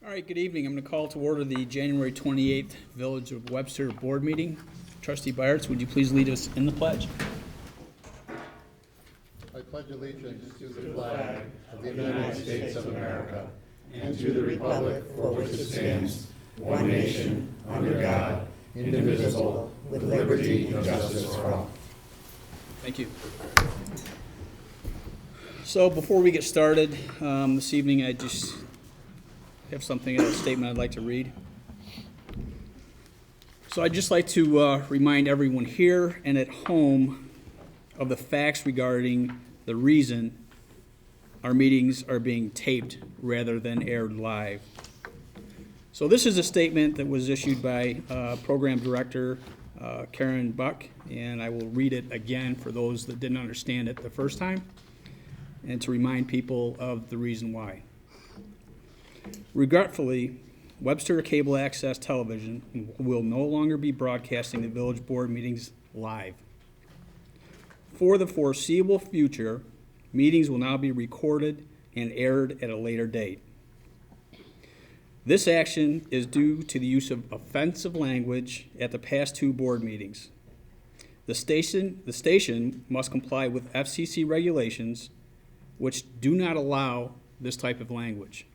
All right, good evening. I'm going to call to order the January 28th Village of Webster Board Meeting. Trustee Byards, would you please lead us in the pledge? I pledge allegiance to the flag of the United States of America and to the republic for which it stands, one nation, under God, indivisible, with liberty and justice for all. Thank you. So before we get started this evening, I just have a statement I'd like to read. So I'd just like to remind everyone here and at home of the facts regarding the reason our meetings are being taped rather than aired live. So this is a statement that was issued by Program Director Karen Buck, and I will read it again for those that didn't understand it the first time, and to remind people of the reason why. Regretfully, Webster Cable Access Television will no longer be broadcasting the village board meetings live. For the foreseeable future, meetings will now be recorded and aired at a later date. This action is due to the use of offensive language at the past two board meetings. The station must comply with FCC regulations, which do not allow this type of language.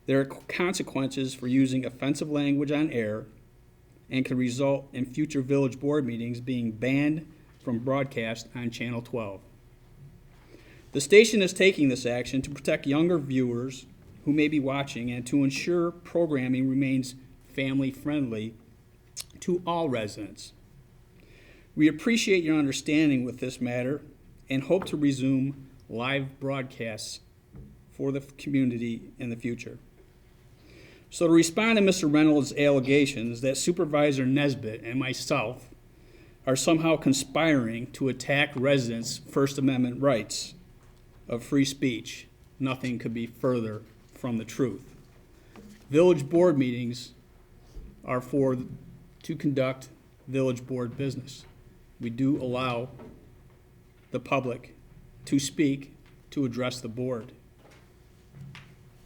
There are consequences for using offensive language on air and can result in future village board meetings being banned from broadcast on Channel 12. The station is taking this action to protect younger viewers who may be watching and to ensure programming remains family-friendly to all residents. We appreciate your understanding with this matter and hope to resume live broadcasts for the community in the future. So to respond to Mr. Reynolds' allegations that Supervisor Nesbitt and myself are somehow conspiring to attack residents' First Amendment rights of free speech, nothing could be further from the truth. Village board meetings are to conduct village board business. We do allow the public to speak, to address the board.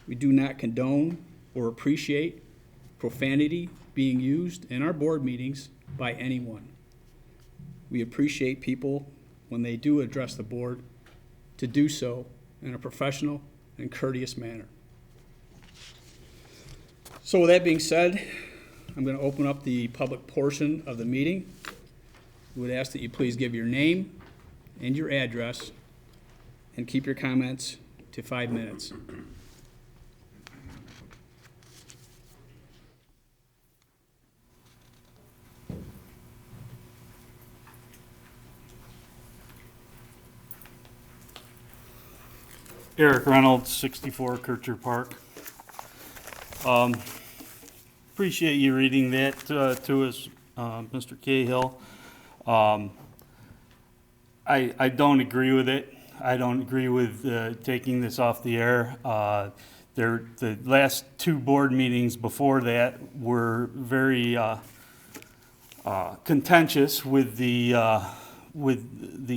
We do not condone or appreciate profanity being used in our board meetings by anyone. We appreciate people, when they do address the board, to do so in a professional and courteous manner. So with that being said, I'm going to open up the public portion of the meeting. We would ask that you please give your name and your address and keep your comments to 5 minutes. Eric Reynolds, 64 Kircher Park. Appreciate you reading that to us, Mr. Cahill. I don't agree with it. I don't agree with taking this off the air. The last two board meetings before that were very contentious with the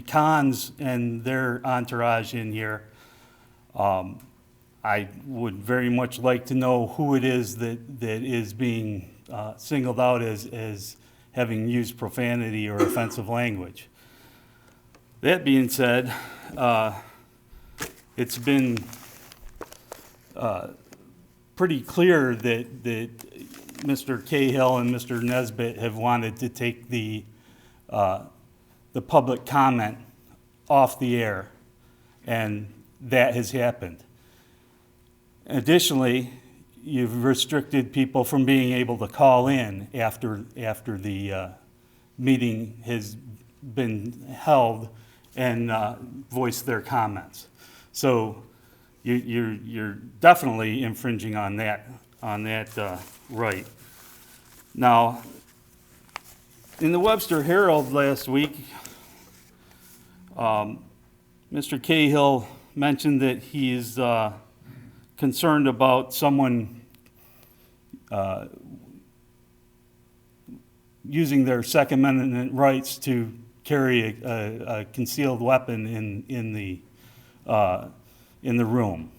cons and their entourage in here. I would very much like to know who it is that is being singled out as having used profanity or offensive language. That being said, it's been pretty clear that Mr. Cahill and Mr. Nesbitt have wanted to take the public comment off the air, and that has happened. Additionally, you've restricted people from being able to call in after the meeting has been held and voice their comments. So you're definitely infringing on that right. Now, in the Webster Herald last week, Mr. Cahill mentioned that he is concerned about someone using their Second Amendment rights to carry a concealed weapon in the room.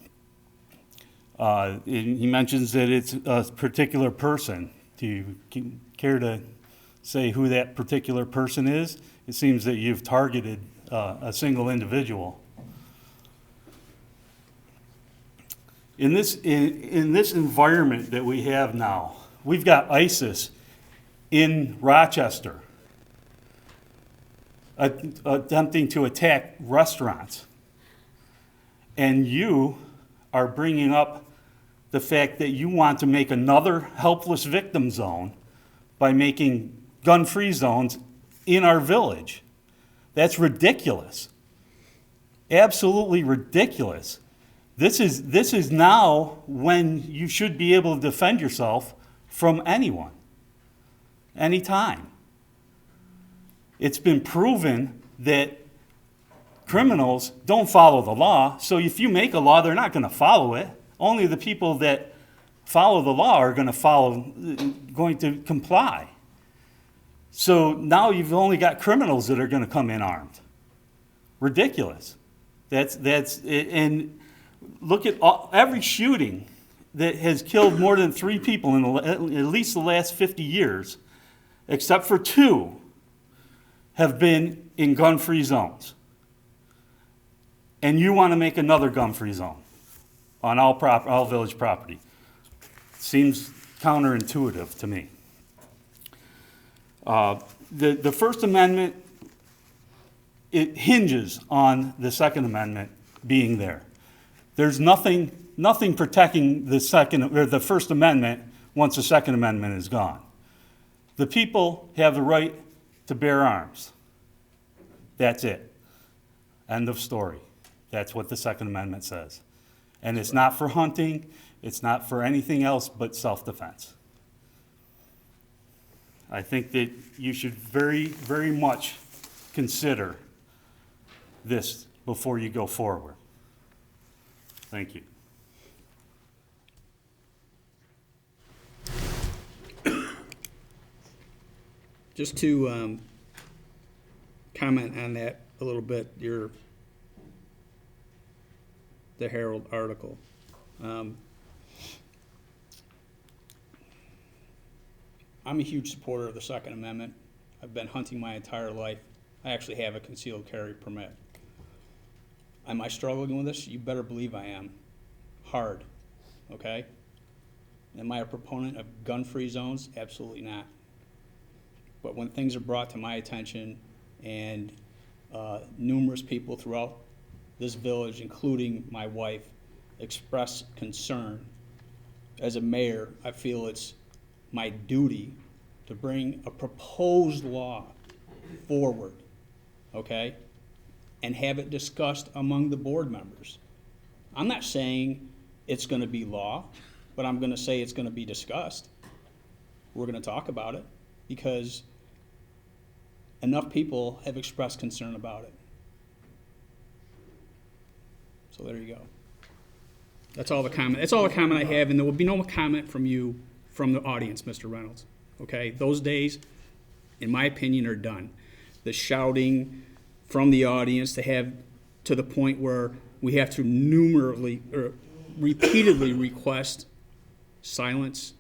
And he mentions that it's a particular person. Do you care to say who that particular person is? It seems that you've targeted a single individual. In this environment that we have now, we've got ISIS in Rochester attempting to attack restaurants. And you are bringing up the fact that you want to make another helpless victim zone by making gun-free zones in our village. That's ridiculous. Absolutely ridiculous. This is now when you should be able to defend yourself from anyone, anytime. It's been proven that criminals don't follow the law, so if you make a law, they're not going to follow it. Only the people that follow the law are going to comply. So now you've only got criminals that are going to come in armed. Ridiculous. And look at every shooting that has killed more than 3 people in at least the last 50 years, except for 2, have been in gun-free zones. And you want to make another gun-free zone on all village property. Seems counterintuitive to me. The First Amendment, it hinges on the Second Amendment being there. There's nothing protecting the First Amendment once the Second Amendment is gone. The people have the right to bear arms. That's it. End of story. That's what the Second Amendment says. And it's not for hunting, it's not for anything else but self-defense. I think that you should very, very much consider this before you go forward. Thank you. Just to comment on that a little bit, the Herald article. I'm a huge supporter of the Second Amendment. I've been hunting my entire life. I actually have a concealed carry permit. Am I struggling with this? You better believe I am. Hard, okay? Am I a proponent of gun-free zones? Absolutely not. But when things are brought to my attention and numerous people throughout this village, including my wife, express concern, as a mayor, I feel it's my duty to bring a proposed law forward, okay, and have it discussed among the board members. I'm not saying it's going to be law, but I'm going to say it's going to be discussed. We're going to talk about it because enough people have expressed concern about it. So there you go. That's all the comment. That's all the comment I have, and there will be no comment from you, from the audience, Mr. Reynolds. Okay, those days, in my opinion, are done. The shouting from the audience to the point where we have to repeatedly request silence.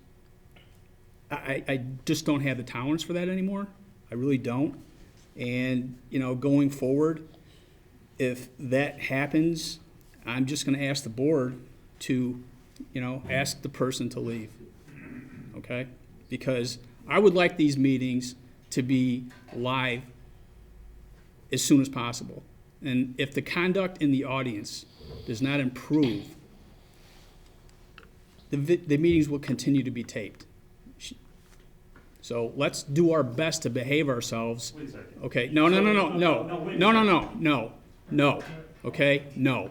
I just don't have the tolerance for that anymore. I really don't. And going forward, if that happens, I'm just going to ask the board to, ask the person to leave. Okay? Because I would like these meetings to be live as soon as possible. And if the conduct in the audience does not improve, the meetings will continue to be taped. So let's do our best to behave ourselves. Wait a second. Okay, no. Okay, no.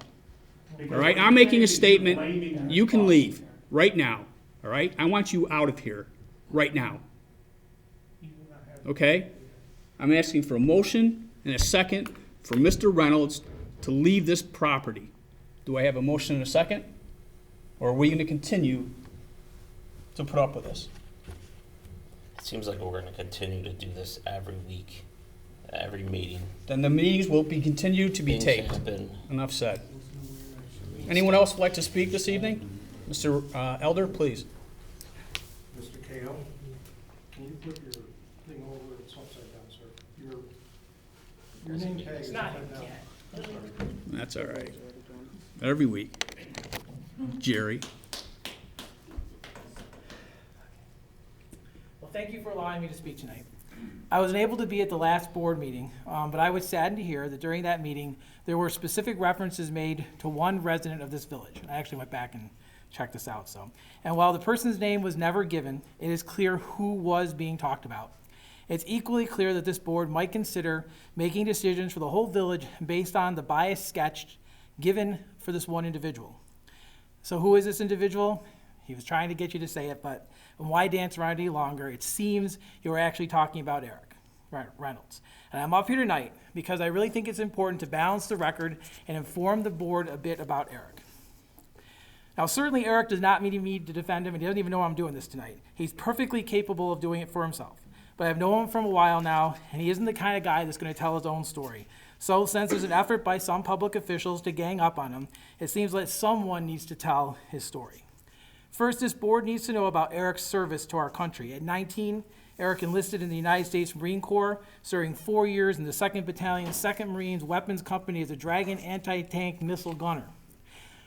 All right, I'm making a statement. You can leave right now. All right, I want you out of here right now. Okay, I'm asking for a motion and a second for Mr. Reynolds to leave this property. Do I have a motion and a second? Or are we going to continue to put up with this? It seems like we're going to continue to do this every week, every meeting. Then the meetings will be continued to be Things taped. happen. Enough said. Anyone else like to speak this evening? Mr. Elder, please. Mr. Kale, can you put your thing over? It's upside down, sir. Your name tag is upside down. I'm sorry. That's all right. Every week. Jerry. Well, thank you for allowing me to speak tonight. I was unable to be at the last board meeting, but I was saddened to hear that during that meeting, there were specific references made to one resident of this village. I actually went back and checked this out, And while the person's name was never given, it is clear who was being talked about. It's equally clear that this board might consider making decisions for the whole village based on the bias sketched given for this one individual. So who is this individual? He was trying to get you to say it, but why dance around any longer? It seems you were actually talking about Eric Reynolds. And I'm up here tonight because I really think it's important to balance the record and inform the board a bit about Eric. Now, certainly Eric does not need me to defend him, and he doesn't even know I'm doing this tonight. He's perfectly capable of doing it for himself. But I've known him from a while now, and he isn't the kind of guy that's going to tell his own story. So since there's an effort by some public officials to gang up on him, it seems like someone needs to tell his story. First, this board needs to know about Eric's service to our country. At 19, Eric enlisted in the United States Marine Corps, serving 4 years in the 2nd Battalion, 2nd Marines Weapons Company as a Dragon anti-tank missile gunner.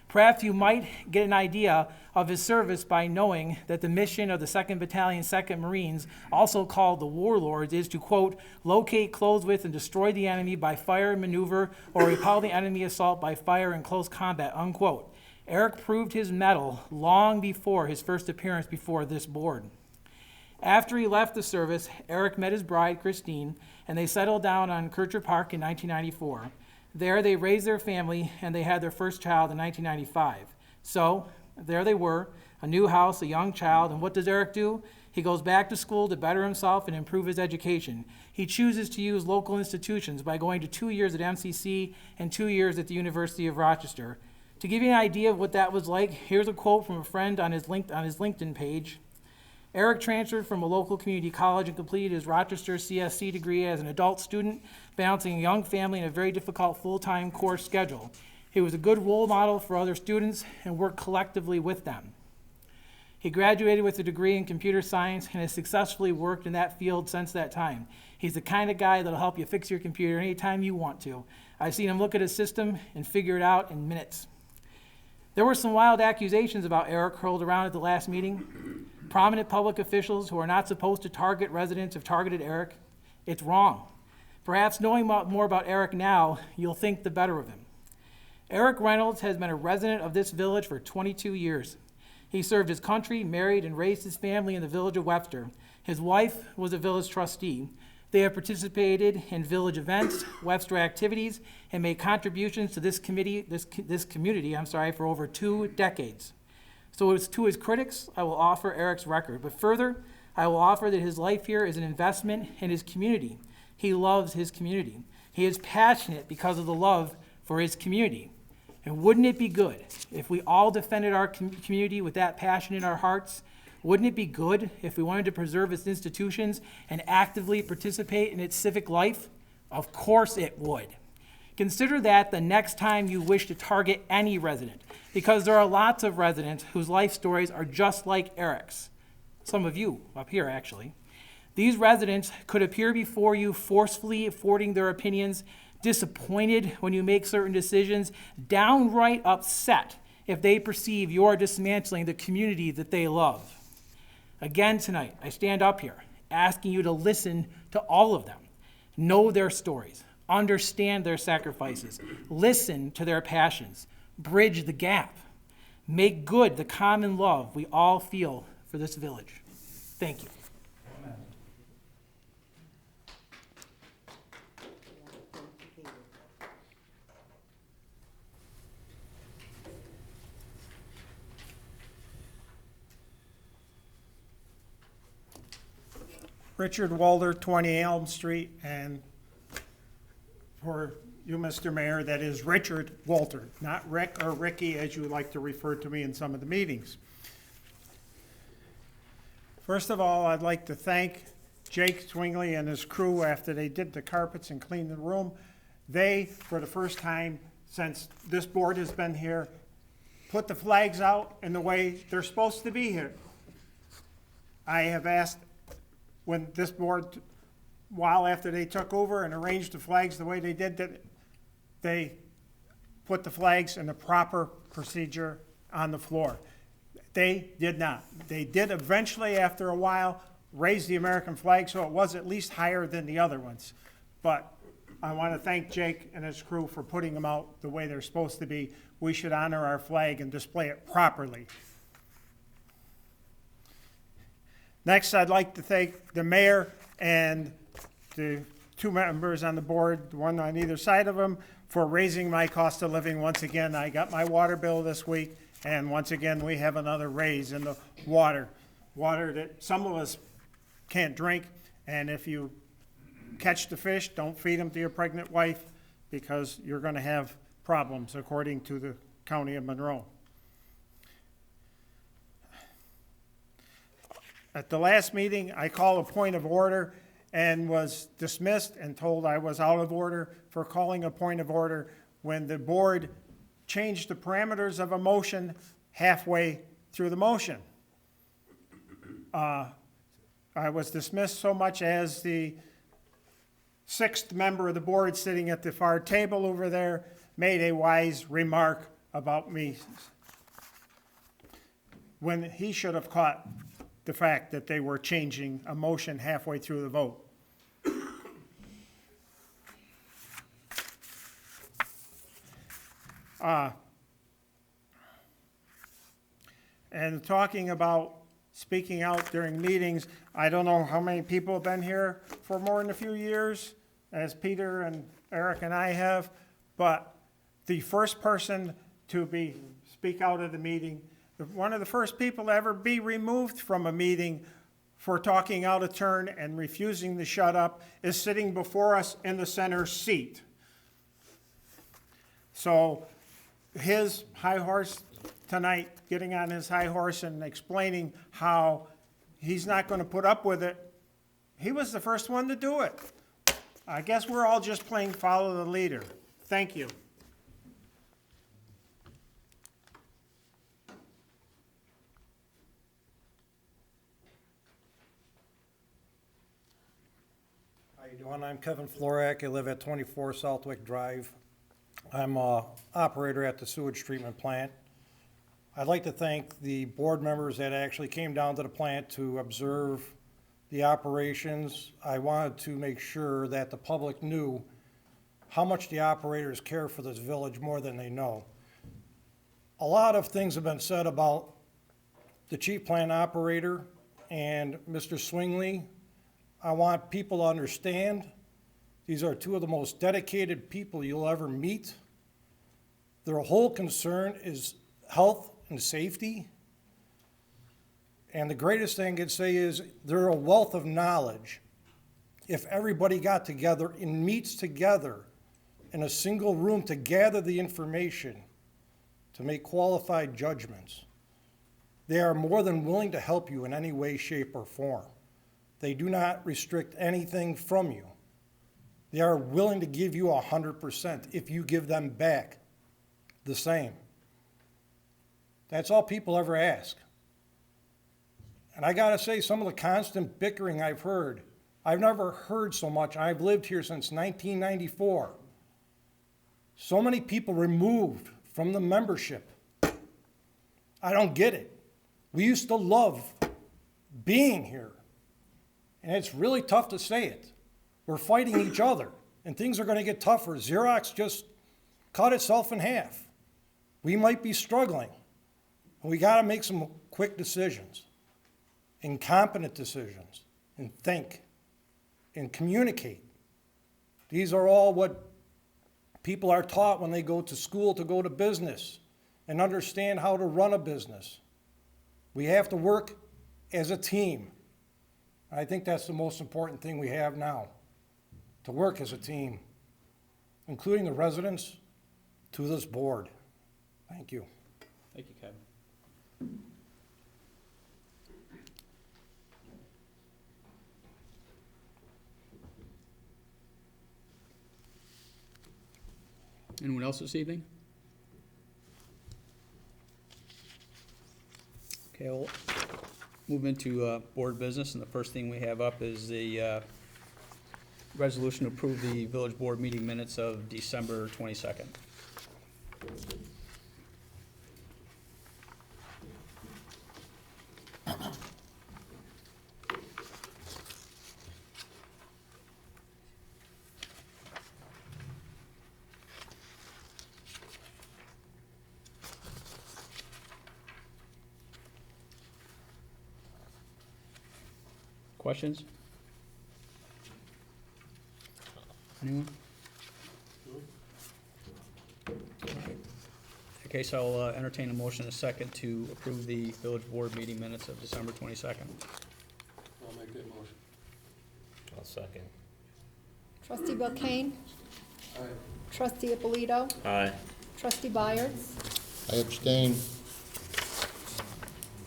Perhaps you might get an idea of his service by knowing that the mission of the 2nd Battalion, 2nd Marines, also called the Warlords, is to, quote, locate, close with, and destroy the enemy by fire and maneuver, or repel the enemy assault by fire and close combat, unquote. Eric proved his mettle long before his first appearance before this board. After he left the service, Eric met his bride, Christine, and they settled down on Kircher Park in 1994. There they raised their family, and they had their first child in 1995. So, there they were, a new house, a young child, and what does Eric do? He goes back to school to better himself and improve his education. He chooses to use local institutions by going to 2 years at MCC and 2 years at the University of Rochester. To give you an idea of what that was like, here's a quote from a friend on his LinkedIn page. Eric transferred from a local community college and completed his Rochester CSC degree as an adult student, balancing a young family and a very difficult full-time course schedule. He was a good role model for other students and worked collectively with them. He graduated with a degree in computer science and has successfully worked in that field since that time. He's the kind of guy that'll help you fix your computer anytime you want to. I've seen him look at his system and figure it out in minutes. There were some wild accusations about Eric hurled around at the last meeting. Prominent public officials who are not supposed to target residents have targeted Eric. It's wrong. Perhaps knowing more about Eric now, you'll think the better of him. Eric Reynolds has been a resident of this village for 22 years. He served his country, married, and raised his family in the village of Webster. His wife was a village trustee. They have participated in village events, Webster activities, and made contributions to this community for over 2 decades. So as to his critics, I will offer Eric's record. But further, I will offer that his life here is an investment in his community. He loves his community. He is passionate because of the love for his community. And wouldn't it be good if we all defended our community with that passion in our hearts? Wouldn't it be good if we wanted to preserve its institutions and actively participate in its civic life? Of course it would. Consider that the next time you wish to target any resident, because there are lots of residents whose life stories are just like Eric's. Some of you up here, actually. These residents could appear before you forcefully affording their opinions, disappointed when you make certain decisions, downright upset if they perceive you are dismantling the community that they love. Again tonight, I stand up here asking you to listen to all of them, know their stories, understand their sacrifices, listen to their passions, bridge the gap, make good the common love we all feel for this village. Thank you. Richard Walder, 20 Elm Street, and for you, Mr. Mayor, that is Richard Walter, not Rick or Ricky, as you like to refer to me in some of the meetings. First of all, I'd like to thank Jake Swingley and his crew after they did the carpets and cleaned the room. They, for the first time since this board has been here, put the flags out in the way they're supposed to be here. I have asked when this board, while after they took over and arranged the flags the way they did, that they put the flags in the proper procedure on the floor. They did not. They did eventually, after a while, raise the American flag so it was at least higher than the other ones. But I want to thank Jake and his crew for putting them out the way they're supposed to be. We should honor our flag and display it properly. Next, I'd like to thank the mayor and the two members on the board, the one on either side of them, for raising my cost of living once again. I got my water bill this week, and once again, we have another raise in the water. Water that some of us can't drink, and if you catch the fish, don't feed them to your pregnant wife, because you're going to have problems, according to the County of Monroe. At the last meeting, I called a point of order and was dismissed and told I was out of order for calling a point of order when the board changed the parameters of a motion halfway through the motion. I was dismissed so much as the sixth member of the board sitting at the far table over there made a wise remark about me when he should have caught the fact that they were changing a motion halfway through the vote. And talking about speaking out during meetings, I don't know how many people have been here for more than a few years, as Peter and Eric and I have, but the first person to speak out of the meeting, one of the first people to ever be removed from a meeting for talking out of turn and refusing to shut up is sitting before us in the center seat. So his high horse tonight, getting on his high horse and explaining how he's not going to put up with it, he was the first one to do it. I guess we're all just playing follow the leader. Thank you. How you doing? I'm Kevin Florak. I live at 24 Southwick Drive. I'm an operator at the sewage treatment plant. I'd like to thank the board members that actually came down to the plant to observe the operations. I wanted to make sure that the public knew how much the operators care for this village more than they know. A lot of things have been said about the chief plant operator and Mr. Swingley. I want people to understand these are two of the most dedicated people you'll ever meet. Their whole concern is health and safety. And the greatest thing I could say is they're a wealth of knowledge. If everybody got together and meets together in a single room to gather the information, to make qualified judgments, they are more than willing to help you in any way, shape, or form. They do not restrict anything from you. They are willing to give you 100% if you give them back the same. That's all people ever ask. And I gotta say, some of the constant bickering I've heard, I've never heard so much. I've lived here since 1994. So many people removed from the membership. I don't get it. We used to love being here. And it's really tough to say it. We're fighting each other, and things are going to get tougher. Xerox just cut itself in half. We might be struggling, and we got to make some quick decisions, and competent decisions, and think, and communicate. These are all what people are taught when they go to school to go to business and understand how to run a business. We have to work as a team. I think that's the most important thing we have now, to work as a team, including the residents, to this board. Thank you. Thank you, Kevin. Anyone else this evening? Okay, we'll move into board business, and the first thing we have up is the resolution to approve the village board meeting minutes of December 22nd. Questions? Anyone? In case I'll entertain a motion in a second to approve the village board meeting minutes of December 22nd. I'll make that motion. I'll second. Trustee Belkane? Aye. Trustee Ippolito? Aye. Trustee Byers? I abstain.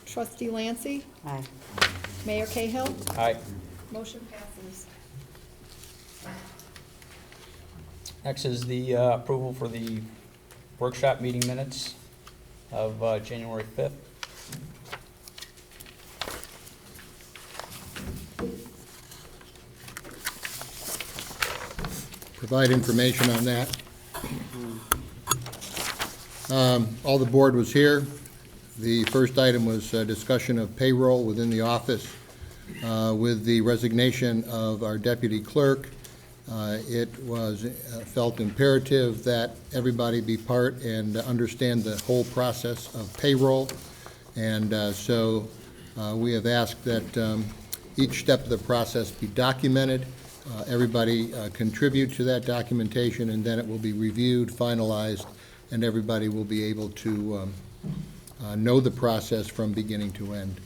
Trustee Lancy? Aye. Mayor Cahill? Aye. Motion passes. Next is the approval for the workshop meeting minutes of January 5th. Provide information on that. All the board was here. The first item was discussion of payroll within the office. With the resignation of our deputy clerk, it was felt imperative that everybody be part and understand the whole process of payroll. And so we have asked that each step of the process be documented. Everybody contribute to that documentation, and then it will be reviewed, finalized, and everybody will be able to know the process from beginning to end.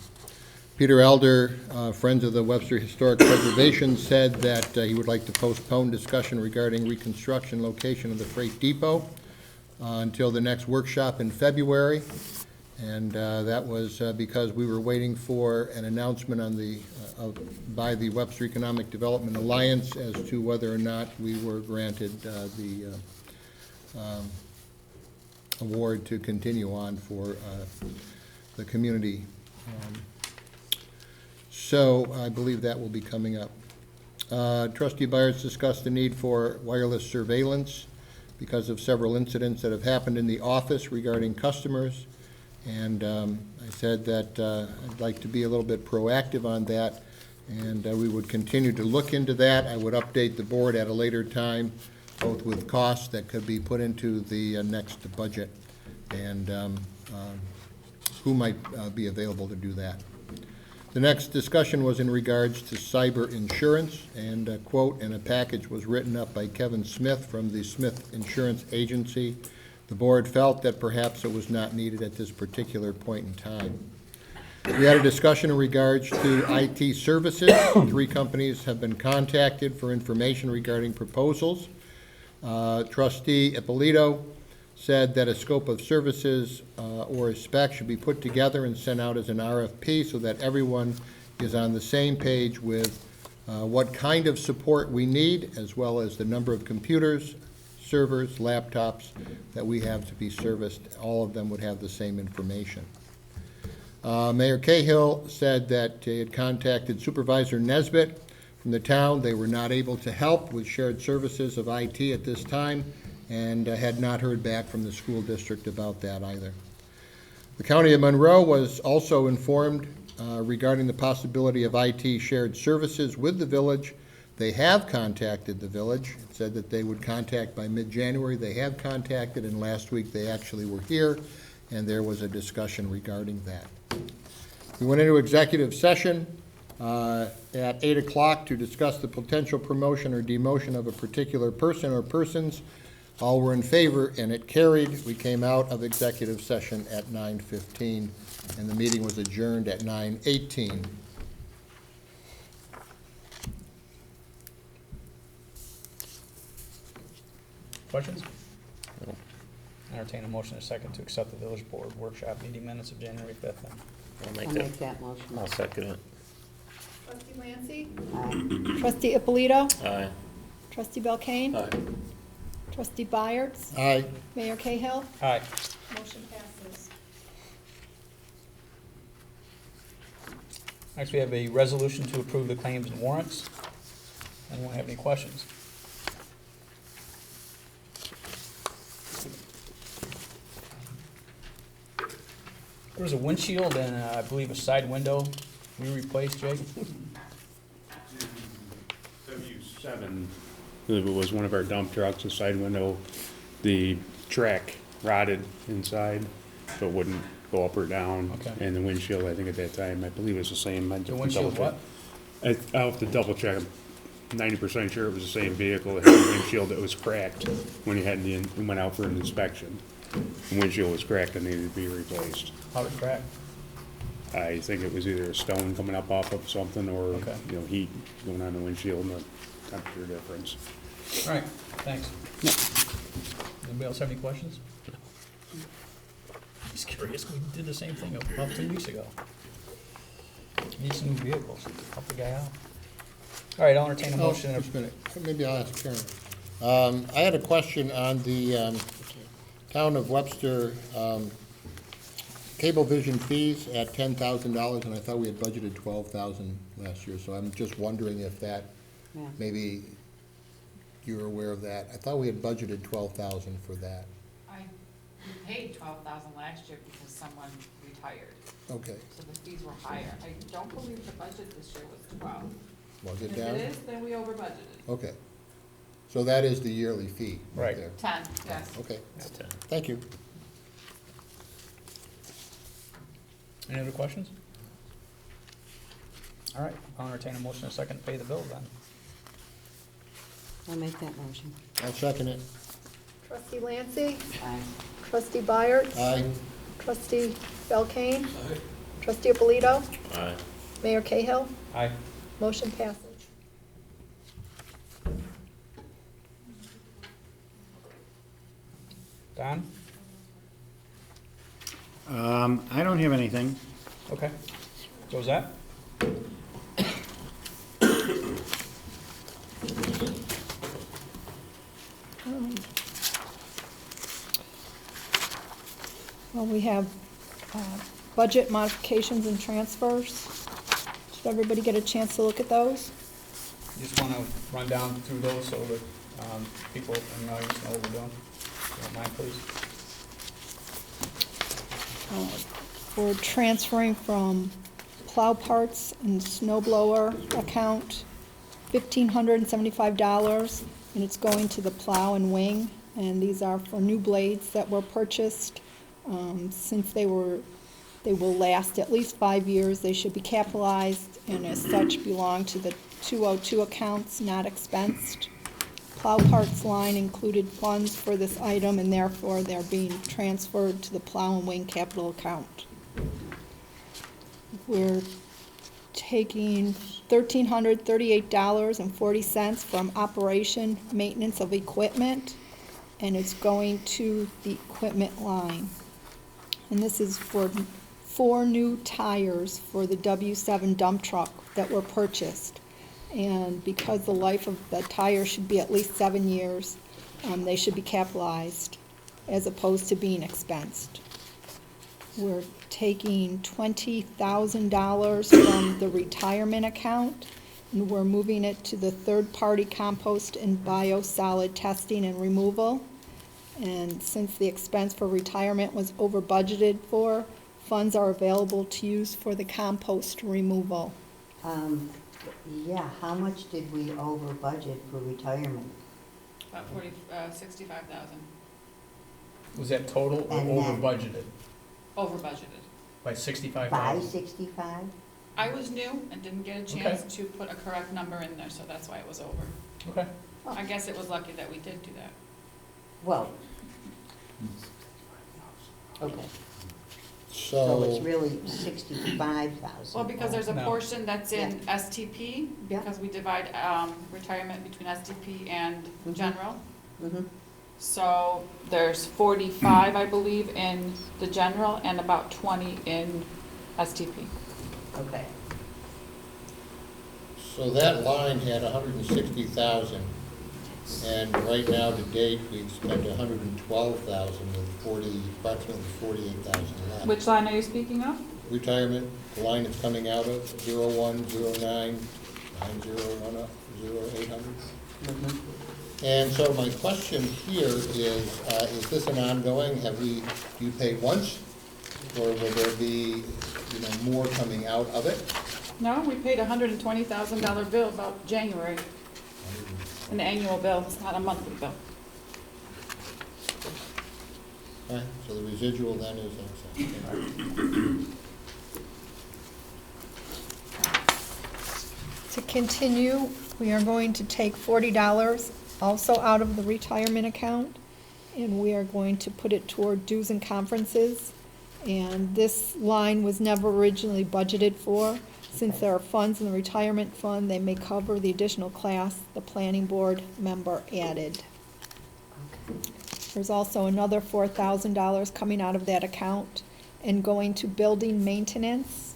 Peter Elder, Friends of the Webster Historic Preservation, said that he would like to postpone discussion regarding reconstruction location of the freight depot until the next workshop in February. And that was because we were waiting for an announcement on by the Webster Economic Development Alliance as to whether or not we were granted the award to continue on for the community. So I believe that will be coming up. Trustee Byers discussed the need for wireless surveillance because of several incidents that have happened in the office regarding customers. And I said that I'd like to be a little bit proactive on that, and we would continue to look into that. I would update the board at a later time, both with costs that could be put into the next budget, and who might be available to do that. The next discussion was in regards to cyber insurance, and a quote and a package was written up by Kevin Smith from the Smith Insurance Agency. The board felt that perhaps it was not needed at this particular point in time. We had a discussion in regards to IT services. 3 companies have been contacted for information regarding proposals. Trustee Ippolito said that a scope of services or a spec should be put together and sent out as an RFP so that everyone is on the same page with what kind of support we need, as well as the number of computers, servers, laptops that we have to be serviced. All of them would have the same information. Mayor Cahill said that he had contacted Supervisor Nesbitt from the town. They were not able to help with shared services of IT at this time, and had not heard back from the school district about that either. The County of Monroe was also informed regarding the possibility of IT shared services with the village. They have contacted the village, said that they would contact by mid-January. They have contacted, and last week they actually were here, and there was a discussion regarding that. We went into executive session at 8 o'clock to discuss the potential promotion or demotion of a particular person or persons. All were in favor, and it carried. We came out of executive session at 9:15, and the meeting was adjourned at 9:18. Questions? Entertain a motion in a second to accept the village board workshop meeting minutes of January 5th. I'll make I'll that. make that motion. I'll second it. Trustee Lancy? Aye. Trustee Ippolito? Aye. Trustee Belkane? Aye. Trustee Byers? Aye. Mayor Cahill? Aye. Motion passes. Next, we have a resolution to approve the claims and warrants. Anyone have any questions? There was a windshield and I believe a side window we replaced, Jake. W7, it was one of our dump trucks, the side window, the track rotted inside, so it wouldn't go up or down. Okay. And the windshield, I think at that time, I believe it was the same. I'd The have to windshield double what? check. I'll have to double check. I'm 90% sure it was the same vehicle. It had a windshield that was cracked when he went out for an inspection. The windshield was cracked and needed to be replaced. How did it crack? I think it was either a stone coming up off of something or, Okay. heat going on the windshield and the temperature difference. All right, thanks. Anybody else have any questions? Just curious, we did the same thing about 2 weeks ago. Need some new vehicles, help the guy out. All right, I'll entertain a motion. Just a minute, maybe I'll ask Karen. I had a question on the town of Webster Cablevision fees at $10,000, and I thought we had budgeted $12,000 last year, so I'm just wondering if that, maybe you're aware of that. I thought we had budgeted $12,000 for that. We paid $12,000 last year because someone retired, Okay, so the fees were higher. I don't believe the budget this year was 12. was it If down? it is, then we over budgeted. Okay. So that is the yearly fee right Right. there? 10, yes. Okay, It's 10. thank you. Any other questions? All right, I'll entertain a motion, a second, to pay the bill then. I'll make that motion. I'll second it. Trustee Lancy? Aye. Trustee Byers? Aye. Trustee Belkane? Aye. Trustee Abolito? Aye. Mayor Cahill? Aye. Motion passes. Don? I don't have anything. Okay. Josette? Well, we have budget modifications and transfers. Should everybody get a chance to look at those? Just want to run down through those so that people in the audience know what we're doing. If you don't mind, please. We're transferring from plow parts and snow blower account $1,575, and it's going to the plow and wing. And these are for new blades that were purchased. Since they will last at least 5 years, they should be capitalized and as such belong to the 202 accounts, not expensed. Plow parts line included funds for this item, and therefore they're being transferred to the plow and wing capital account. We're taking $1,338.40 from operation maintenance of equipment, and it's going to the equipment line. And this is for 4 new tires for the W7 dump truck that were purchased. And because the life of the tire should be at least 7 years, they should be capitalized as opposed to being expensed. We're taking $20,000 from the retirement account, and we're moving it to the third-party compost and biosolid testing and removal. And since the expense for retirement was over budgeted for, funds are available to use for the compost removal. Yeah, how much did we over budget for retirement? About 65,000, Was that total or And over then- budgeted? over budgeted. By By 65,000? 65? I was new and didn't get a chance to put a correct number in there, so that's why it was over. Okay. I guess it was lucky that we did do that. Well. Okay, so it's So, really 65,000. Well, because there's a No. portion that's in STP, Yeah. because we divide retirement between STP and Mhm. general. Mhm. So there's 45, I believe, in the general and about 20 in STP. Okay, so that line had 160,000, and right now to date, we've spent 112,000 with approximately 48,000 left. Which line are you speaking of? retirement, the line it's coming out of, 0109 9010 0800. And so my question here is this an ongoing, do you pay once? Or will there be, more coming out of it? No, we paid a $120,000 bill about January, an annual bill, it's not a monthly bill. All right, so the residual then is, To continue, we are going to take $40 also out of the retirement account, and we are going to put it toward dues and conferences. And this line was never originally budgeted for. Since there are funds in the retirement fund, they may cover the additional class the planning board member added. There's also another $4,000 coming out of that account and going to building maintenance.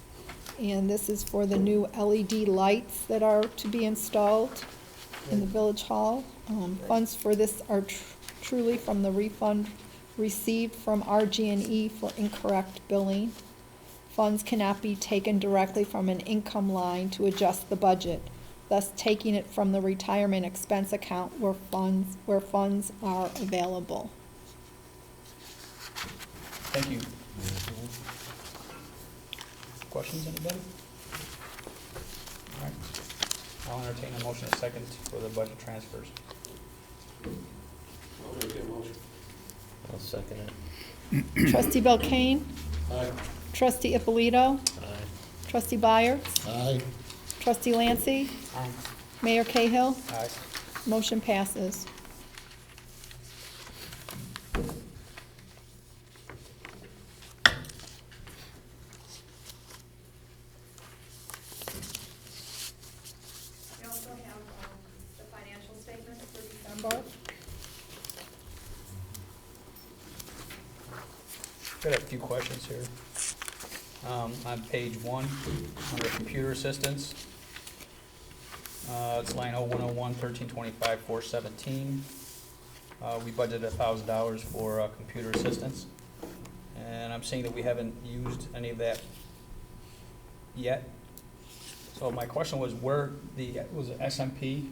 And this is for the new LED lights that are to be installed in the village hall. Funds for this are truly from the refund received from RG&E for incorrect billing. Funds cannot be taken directly from an income line to adjust the budget, thus taking it from the retirement expense account where funds are available. Thank you. Questions, anybody? All right. I'll entertain a motion a second for the budget transfers. I'll make that motion. I'll second it. Trustee Belkane, Aye. trustee Ippolito, Aye. trustee Byers, aye. trustee Lancy, Aye. Mayor Cahill, Aye. motion passes. We also have the financial statements for December. Got a few questions here. On page 1, under computer assistance, it's line 0101, 1325, 417. We budgeted $1,000 for computer assistance, and I'm seeing that we haven't used any of that yet. So my question was, was it SMP?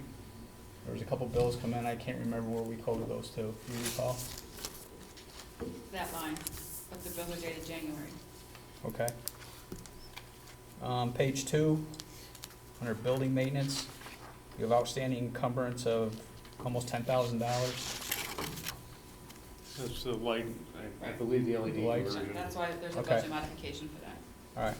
There was a couple bills come in, I can't remember where we coded those to. Do you recall? That line, but the bills are dated January. Okay. Page 2, under building maintenance, you have outstanding encumbrance of almost $10,000. That's the light, I believe the LED Lights. version. That's why there's a Okay. budget modification for that. All right.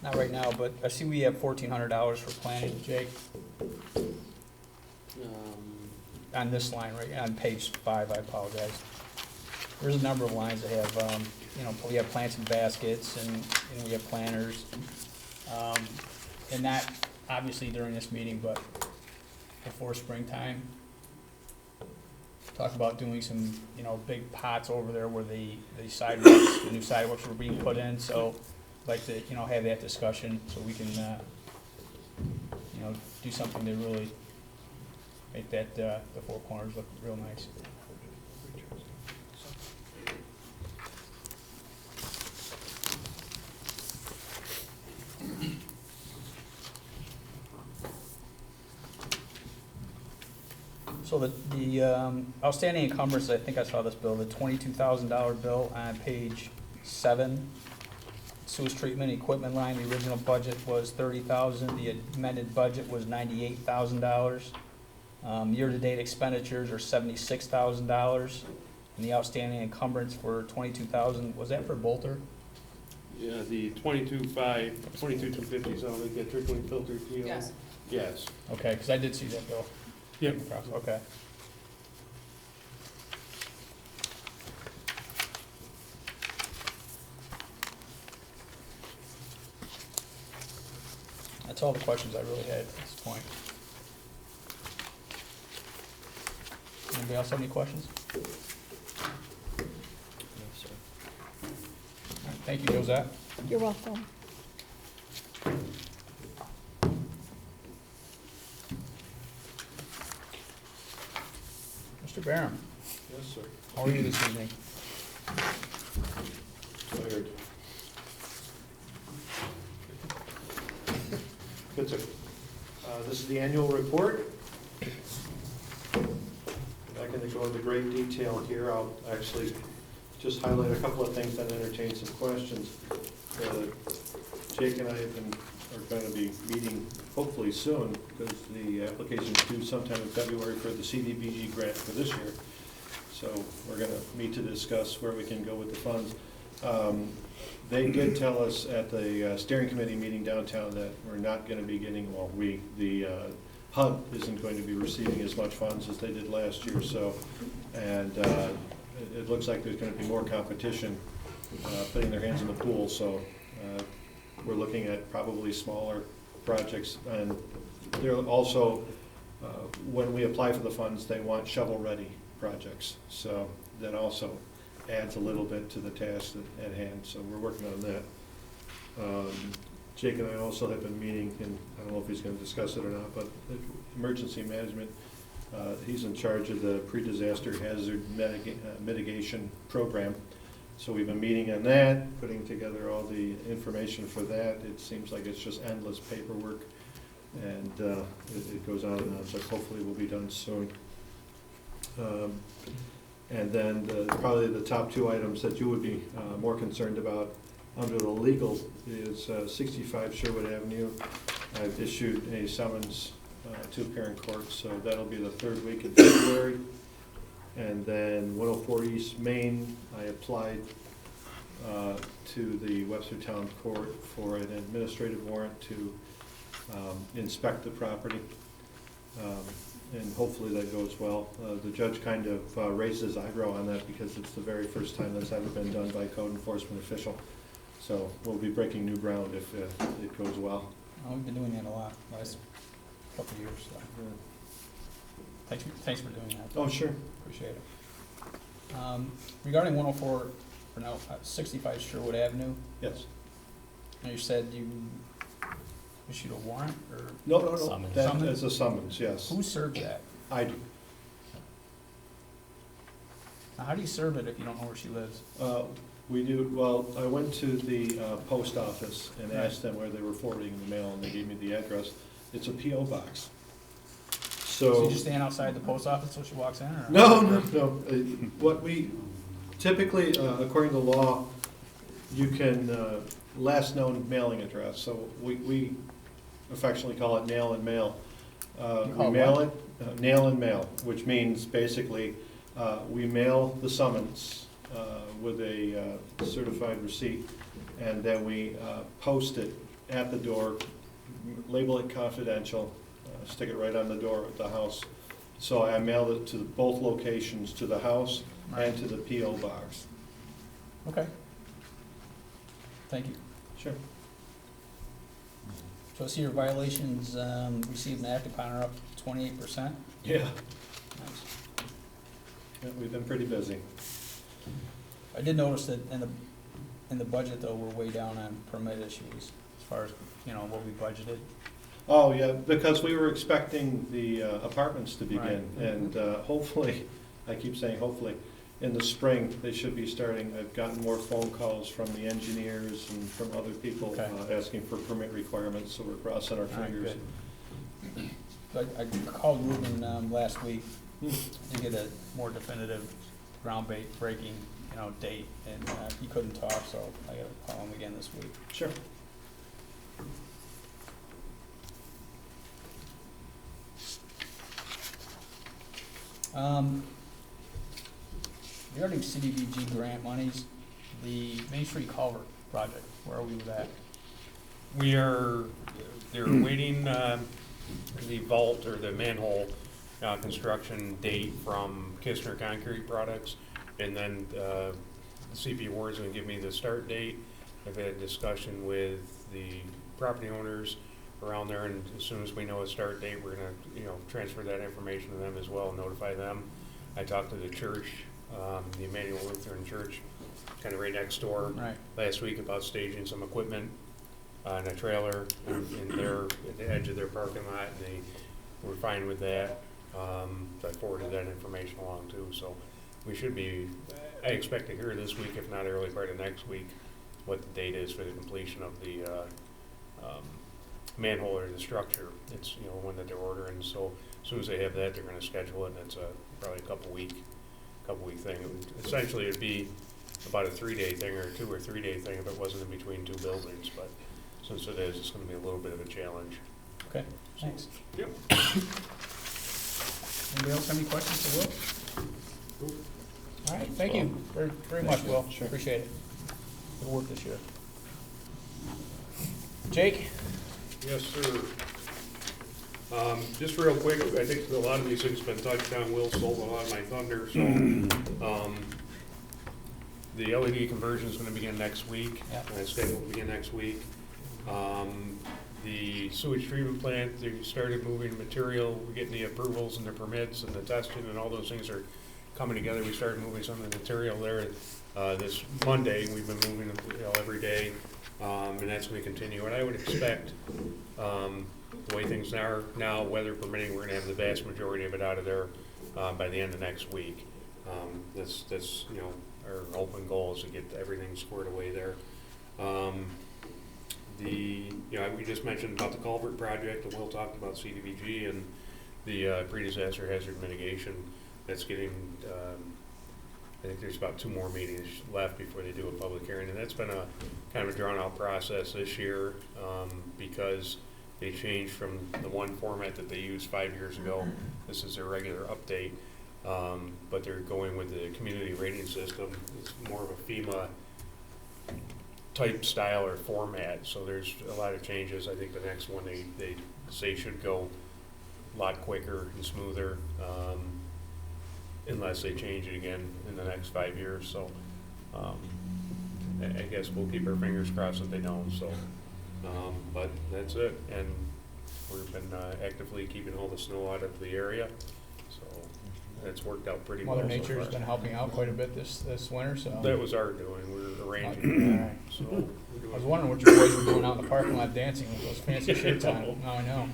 Not right now, but I see we have $1,400 for planning, Jake, on this line, right, on page 5, I apologize. There's a number of lines that have, we have plants and baskets, and we have planters. And not obviously during this meeting, but before springtime. Talk about doing some, big pots over there where the sidewalks, the new sidewalks were being put in, so I'd like to, have that discussion so we can, do something to really make that, the four corners look real nice. So the outstanding encumbrance, I think I saw this bill, the $22,000 bill on page 7. Sewage treatment equipment line, the original budget was $30,000, the amended budget was $98,000. Year-to-date expenditures are $76,000, and the outstanding encumbrance for $22,000, was that for Bolter? Yeah, the 22,250, so like that trickling filter deal. Yes. Yes. Okay, because I did see that bill. Yep. Okay. That's all the questions I really had at this point. Anybody else have any questions? All right, thank you, Josette. You're welcome. Barham, Yes, sir. how are you this evening? Tired. Good, sir. This is the annual report. I'm not going to go into great detail here. I'll actually just highlight a couple of things and entertain some questions. Jake and I are going to be meeting hopefully soon, because the application's due sometime in February for the CDBG grant for this year. So we're going to meet to discuss where we can go with the funds. They did tell us at the steering committee meeting downtown that we're not going to be getting, well, the HUD isn't going to be receiving as much funds as they did last year, so, and it looks like there's going to be more competition putting their hands in the pool, so we're looking at probably smaller projects. And they're also, when we apply for the funds, they want shovel-ready projects, so that also adds a little bit to the task at hand, so we're working on that. Jake and I also have been meeting, and I don't know if he's going to discuss it or not, but emergency management, he's in charge of the pre-disaster hazard mitigation program. So we've been meeting on that, putting together all the information for that. It seems like it's just endless paperwork, and it goes on and on, but hopefully we'll be done soon. And then probably the top two items that you would be more concerned about under the legal is 65 Sherwood Avenue. I've issued a summons to appear in court, so that'll be the third week in February. And then 104 East Main, I applied to the Webster Town Court for an administrative warrant to inspect the property. And hopefully that goes well. The judge kind of raised his eyebrow on that because it's the very first time that's ever been done by a code enforcement official. So we'll be breaking new ground if it goes well. We've been doing that a lot last couple of years, so. Thanks for doing that. Oh, sure. Appreciate it. Regarding 104, or no, 65 Sherwood Avenue, Yes. you said you issued a warrant, or No. Summons. That Summons? is a summons, yes. who served that? I do. Now, how do you serve it if you don't know where she lives? We do, well, I went to the post office and Right. asked them where they were forwarding the mail, and they gave me the address. It's a P.O. box. So So, you just stand outside the post office till she walks in, or? no. What we, typically, according to law, you can, last known mailing address, so we affectionately call it nail and mail. call We it mail what? it, nail and mail, which means basically, we mail the summons with a certified receipt, and then we post it at the door, label it confidential, stick it right on the door of the house. So I mailed it to both locations, to the house and to the P.O. box. Okay. Thank you. Sure. So I see your violations received and acted upon are up 28%. Yeah. Nice. Yeah, we've been pretty busy. I did notice that in the budget, though, we're way down on permit issues as far as, what we budgeted. Oh, yeah, because we were expecting the apartments to begin, Right. and hopefully, I keep saying hopefully, in the spring, they should be starting. I've gotten more phone calls from the engineers and from other people Okay. asking for permit requirements, so we're crossing our All right, fingers. good. So I called Ruben last week to get a more definitive breaking, date, and he couldn't talk, so I gotta call him again this week. Sure. Regarding CDBG grant monies, the Main Street Culvert project, where are we with that? They're waiting, the vault or the manhole, construction date from Kistner Concrete Products. And then, the CP Ward's gonna give me the start date. I've had a discussion with the property owners around there, and as soon as we know a start date, we're gonna, transfer that information to them as well, and notify them. I talked to the church, the Emmanuel Lutheran Church, kind of right next door, Right. last week about staging some equipment on a trailer at the edge of their parking lot, and they were fine with that. I forwarded that information along too, so we should be, I expect to hear this week, if not early part of next week, what the date is for the completion of the manhole or the structure. It's, one that they're ordering, so as soon as they have that, they're gonna schedule it, and it's probably a couple week thing. Essentially, it'd be about a 3-day thing, or a 2 or 3 day thing if it wasn't in between two buildings, but since it is, it's gonna be a little bit of a challenge. Okay, thanks. Yep. Anybody else have any questions for Will? All right, thank you very, very much, Will. Sure. Appreciate it. Good work this year. Jake? Yes, sir. Just real quick, I think a lot of these things have been touched on. Will stole a lot of my thunder, so, the LED conversion is gonna begin next week. Yep. It's scheduled to begin next week. The sewage treatment plant, they started moving material, we're getting the approvals and the permits and the testing and all those things are coming together. We started moving some of the material there, this Monday. We've been moving, every day, and that's gonna continue. And I would expect, the way things are now, weather permitting, we're gonna have the vast majority of it out of there, by the end of next week. That's, our open goal is to get everything squared away there. We just mentioned about the culvert project, and Will talked about CDBG and the pre-disaster hazard mitigation. That's getting, I think there's about 2 more meetings left before they do a public hearing, and that's been a kind of a drawn-out process this year, because they changed from the one format that they used 5 years ago. This is their regular update, but they're going with the community rating system. It's more of a FEMA type, style, or format, so there's a lot of changes. I think the next one they say should go a lot quicker and smoother, unless they change it again in the next 5 years. So I guess we'll keep our fingers crossed that they don't. So, but that's it, and we've been actively keeping all the snow out of the area, so that's worked out pretty well. Mother so Nature's far. been helping out quite a bit this winter, so. That was our doing. We were arranging. All right. So I was wondering what your boys were doing out in the parking lot dancing with those fancy shirts on. Now I know.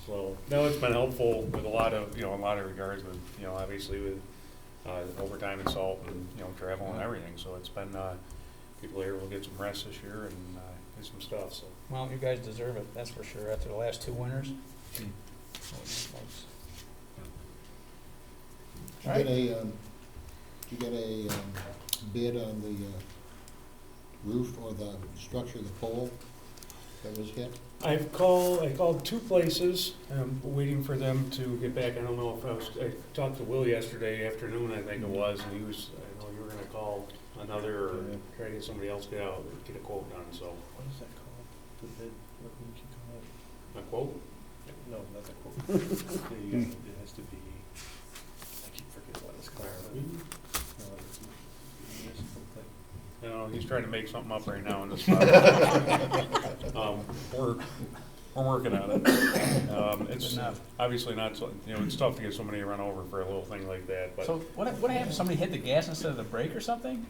So, no, it's been helpful with a lot of regards with, obviously with overtime and salt and, travel and everything. So it's been, people here will get some rest this year and get some stuff, so. Well, you guys deserve it, that's for sure, after the last 2 winters. All right. Did you get a bid on the roof or the structure of the pole that was hit? I called 2 places, and I'm waiting for them to get back. I don't know if I talked to Will yesterday afternoon, I think it was, and I know you were gonna call another, or try to get somebody else get a quote done, so. What is that called? The bid, what would you call it? A quote? No, not the quote. It has to be, I keep forgetting what it's called. No, it's a municipal thing. He's trying to make something up right now in this spot. We're working on it. It's obviously not, it's tough to get somebody to run over for a little thing like that, but. So what happened, if somebody hit the gas instead of the brake or something?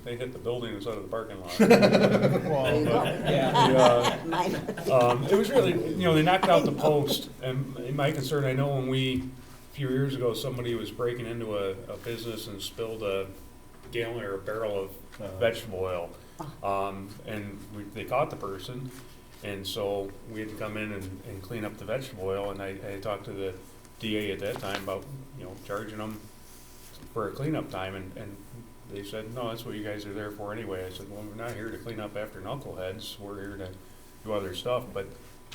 They hit the building instead of the parking lot. Well, yeah. It was really, they knocked out the post, and my concern, I know when a few years ago, somebody was breaking into a business and spilled a gallon or a barrel of vegetable oil. And they caught the person, and so we had to come in and clean up the vegetable oil, and I talked to the DA at that time about, charging them for a cleanup time, and they said, no, that's what you guys are there for anyway. I said, well, we're not here to clean up after knuckleheads, we're here to do other stuff, but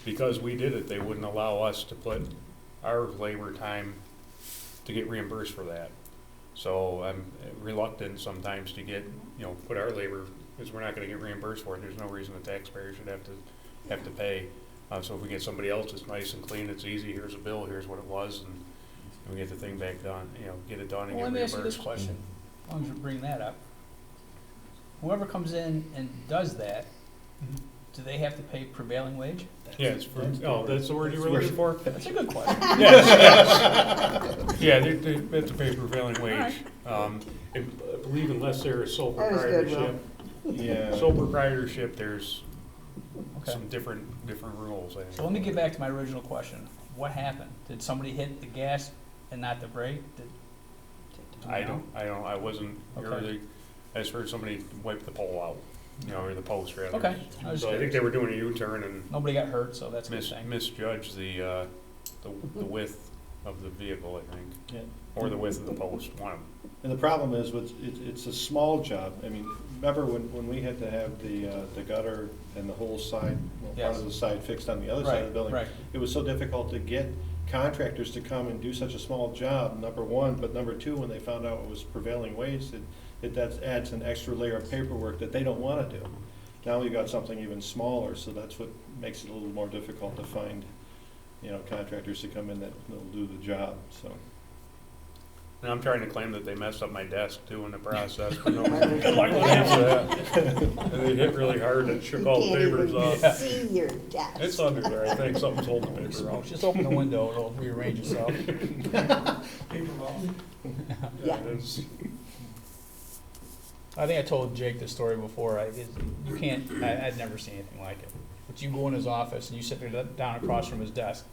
because we did it, they wouldn't allow us to put our labor time to get reimbursed for that. So I'm reluctant sometimes to get, put our labor, because we're not gonna get reimbursed for it. There's no reason the taxpayer should have to pay. So if we get somebody else that's nice and clean, it's easy, here's a bill, here's what it was, and we get the thing back done, get it done and Well, get let me ask you this reimbursed. question, as long as you bring that up. Whoever comes in and does that, do they have to pay prevailing wage? Yes, that's the word you were looking for? That's a good question. Yes. Yeah, they have to pay prevailing wage. I believe unless they're a sole That was good, proprietorship. Sole proprietorship, there's Okay. some different rules, I think. So let me get back to my original question. what happened? Did somebody hit the gas and not the brake? I wasn't, Okay. I just heard somebody wipe the pole out, or the post rather. Okay. I was So I think they were doing a U-turn and Nobody got hurt, so that's a good thing. misjudged the width of the vehicle, I think, Yeah. or the width of the post, one of them. And the problem is, it's a small job. I mean, remember when we had to have the gutter and the whole side, part Yes. of the side fixed on the other side of the building? Right. It was so difficult to get contractors to come and do such a small job, number one, but number two, when they found out it was prevailing wage, that adds an extra layer of paperwork that they don't wanna do. Now we got something even smaller, so that's what makes it a little more difficult to find, contractors to come in that will do the job, so. And I'm trying to claim that they messed up my desk too in the process, but nobody can like that. And they hit really hard and shook all the papers You off. can't even see your desk. It's under there, I think, something's holding the paper off. Just open the window, it'll rearrange itself. Yeah. It's- I think I told Jake this story before. You can't, I'd never seen anything like it. But you go in his office and you sit there down across from his desk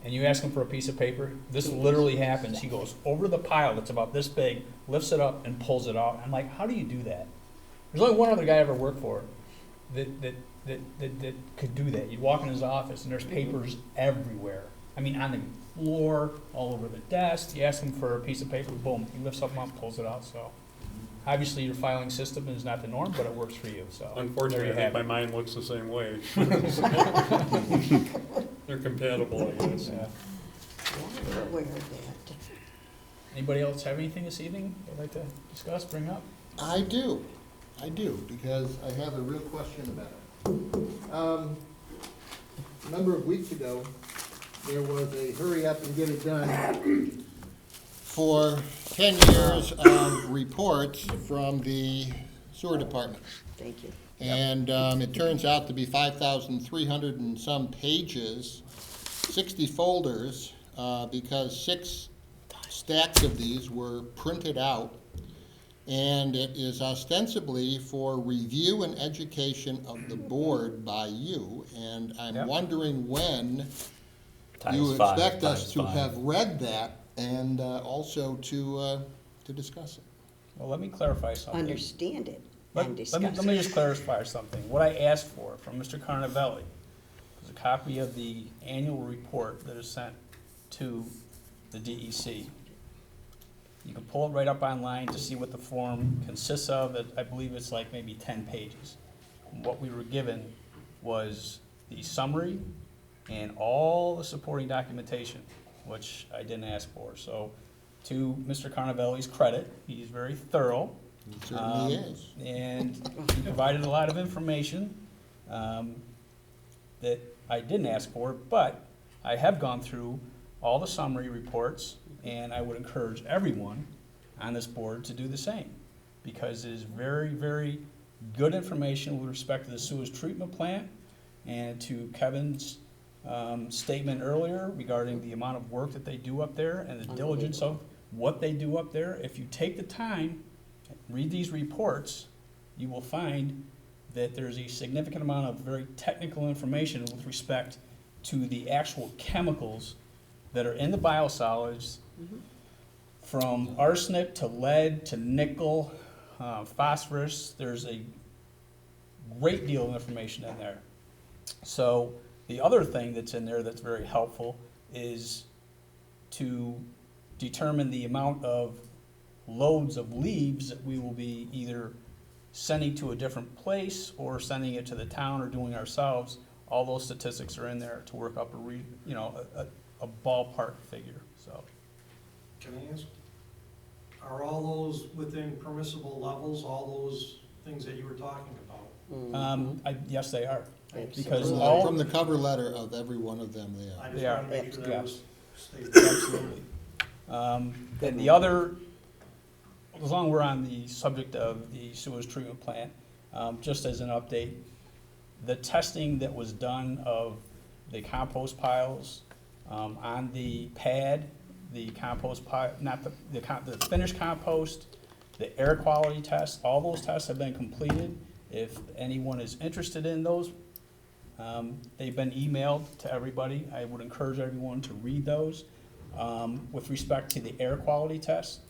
and you ask him for a piece of paper. This literally happens. He goes over the pile that's about this big, lifts it up and pulls it out. I'm like, how do you do that? There's only one other guy I ever worked for that could do that. You'd walk in his office and there's papers everywhere. I mean, on the floor, all over the desk. You ask him for a piece of paper, boom, he lifts something up, pulls it out. So obviously your filing system is not the norm, but it works for you. So Unfortunately, I there you think my have mind looks the same way. They're compatible, I guess. it. Yeah. Yeah, I'm aware of that. Anybody else have anything this evening they'd like to discuss, bring up? I do, because I have a real question about it. A number of weeks ago, there was a hurry up and get it done for 10 years of reports from the sewer department. Thank you. And it turns out to be 5,300 and some pages, 60 folders, because 6 stacks of these were printed out. And it is ostensibly for review and education of the board by you. And I'm Yep. wondering when Times you five, expect us times to five. have read that and also to discuss it. Well, let me clarify something. Understand it Let and me discuss let me it. just clarify something. What I asked for from Mr. Carnavelli was a copy of the annual report that is sent to the DEC. You can pull it right up online to see what the form consists of. I believe it's like maybe 10 pages. And what we were given was the summary and all the supporting documentation, which I didn't ask for. So to Mr. Carnavelli's credit, he's very thorough. It certainly is. And he provided a lot of information that I didn't ask for, but I have gone through all the summary reports, and I would encourage everyone on this board to do the same, because it is very, very good information with respect to the sewage treatment plant and to Kevin's statement earlier regarding the amount of work that they do up there and the diligence of what they do up there. If you take the time, read these reports, you will find that there's a significant amount of very technical information with respect to the actual chemicals that are in the biosolids, from arsenic to lead to nickel, phosphorus. There's a great deal of information in there. So the other thing that's in there that's very helpful is to determine the amount of loads of leaves that we will be either sending to a different place or sending it to the town or doing ourselves. All those statistics are in there to work up a ballpark figure. So Can I ask, are all those within permissible levels, all those things that you were talking about? yes, they are, Thank you. because From all the cover letter of every one of them, they I are. just They are. want to make sure that Yes. was stated. absolutely. And the other, as long as we're on the subject of the sewage treatment plant, just as an update, the testing that was done of the compost piles on the pad, the compost pile, not the finished compost, the air quality tests, all those tests have been completed. If anyone is interested in those They've been emailed to everybody. I would encourage everyone to read those. With respect to the air quality test,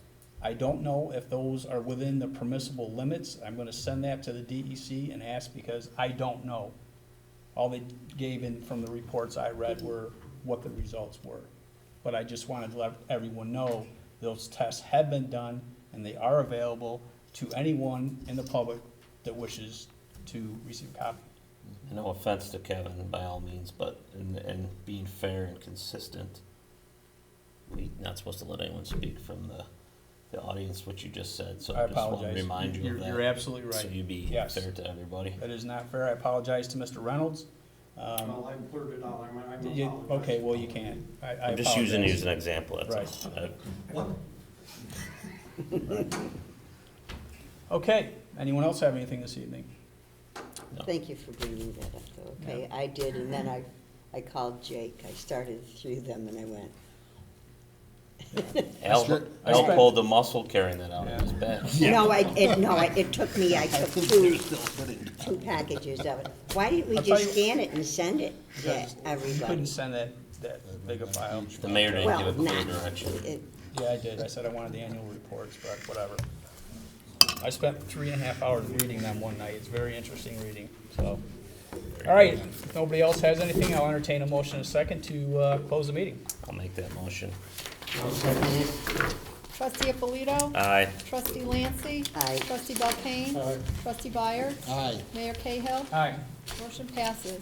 I don't know if those are within the permissible limits. I'm gonna send that to the DEC and ask because I don't know. All they gave in from the reports I read were what the results were. But I just wanted to let everyone know those tests have been done and they are available to anyone in the public that wishes to receive a copy. No offense to Kevin by all means, but in being fair and consistent, we're not supposed to let anyone speak from the audience, what you just said, so I I just want to apologize. remind you of that. You're absolutely right. So you be Yes. fair to everybody. That is not fair. I apologize to Mr. Reynolds. Well, I blurted out, I'm Okay, well, you can. I I'm just using you apologize. as an example, that's Right. all. Okay, anyone else have anything this evening? Thank you for bringing that up, though, okay? I did, and then I called Jake. I started through them and I went, Al I spent- pulled the muscle carrying that out of his back. it took me, I took two packages of it. Why didn't we I'll tell just you- scan it and send it to Because you everybody? couldn't send that big a file. The mayor didn't Well, give it clear not, direction. Yeah, I did. I said I wanted the annual reports, but whatever. I spent 3.5 hours reading them one night. It's very interesting reading, so. All right, if nobody else has anything, I'll entertain a motion in a second to close the meeting. I'll make that motion. Trustee Apolito? Aye. Trustee Lancy? Aye. Trustee Belkane? Trustee Byers? Aye. Mayor Cahill? Aye. Motion passes.